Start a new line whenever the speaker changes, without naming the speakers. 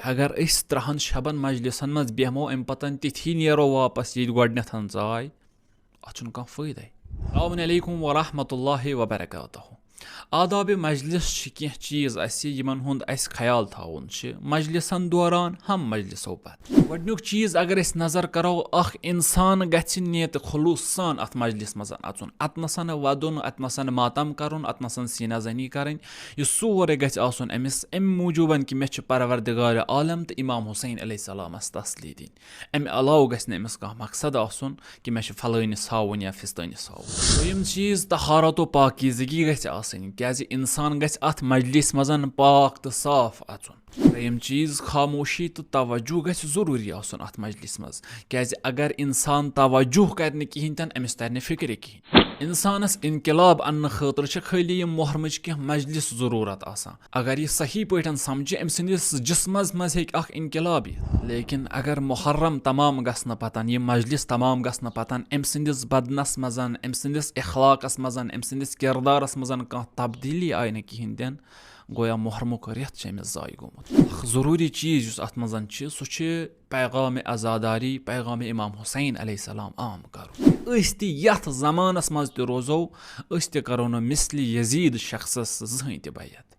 اگر أسۍ 3 شبن مجلسن منٛز بیٚہمو اَمہِ پتن تِتھی نیرو واپس ییٚتہِ گۄڈنٮ۪تھ ژاے اتھ چھُنہٕ کانٛہہ فٲیدے. السلام علیکم ورحمۃ اللہ وبرکاتہ. آدابِ مجلس چھِ کینٛہہ چیٖز اَسہِ یِمن ہُنٛد اَسہِ خیال تھاوُن چھِ مجلسن دوران ہم مجلسو پتہٕ. گۄڈنیُک چیٖز اگر أسۍ نظر کرو اکھ اِنسان گژھِ نیت خلوٗص سان اتھ مجلس منٛز اژُن. اتنسن ودُن اتنسن ماتم کرُن اتنسن سیٖنا زنی کرٕنۍ یہِ سورُے گژھِ آسُن أمِس اَمہِ موٗجوٗبن کہِ مےٚ چھِ پروردگارِ عالم تہٕ امام حسین علیہ السلامس تسلی دِنۍ. امہِ علاوٕ گژھِ نہٕ أمِس کانٛہہ مقصد آسُن کہِ مےٚ چھُ فلٲنِس ہاوُن یا فِستٲنِس ہاوُن. دوٚیِم چیٖز طہارت و پاکیٖزگی گژھِ آسٕنۍ کیازِ انسان گژھِ اتھ مجلس منٛز پاک تہٕ صاف اژُن. ترٛیٚیِم چیٖز خاموشی تہٕ توجہ گژھِ ضروٗری آسُن اتھ مجلس منٛز کیازِ اگر انسان توجہ کرِ نہٕ کِہینۍ تہِ نہٕ أمِس ترِ نہٕ فِکرِ کِہینۍ. انسانس انقلاب اننہٕ خٲطرٕ چھِ خٲلی یِم محرمٕچ کینٛہہ مجلس ضروٗرت آسان. اگر یہِ صحیح پٲٹھۍ سمجھِ أمۍ سٕنٛدِس جسمس منٛز ہیٚکہِ اکھ انقلاب یِتھ. لیکن اگر محرم تمام گژھنہٕ پتن یہِ مجلس تمام گژھنہٕ پتن أمۍ سٕنٛدِس بدنس منٛز أمۍ سٕنٛدِس اخلاقس منٛز أمۍ سٕنٛدِس کردارس منٛز کانٛہہ تبدیٖلی آیہِ نہٕ کِہینۍ تہِ نہٕ گویا محرمُک رٮ۪تھ چھُ أمِس ضایہِ گوٚمُت. اکھ ضروٗری چیٖز یُس اتھ منٛز چھُ سُہ چھُ پیغامِ ازاداری پیغامِ امام حسین علیہ السلام عام کرُن. أسۍ تہِ یتھ زمانس منٛز تہِ روزو أسۍ تہِ کرو نہٕ مثلِ یزیٖد شخصس زٕہٕنۍ تہِ بیعت.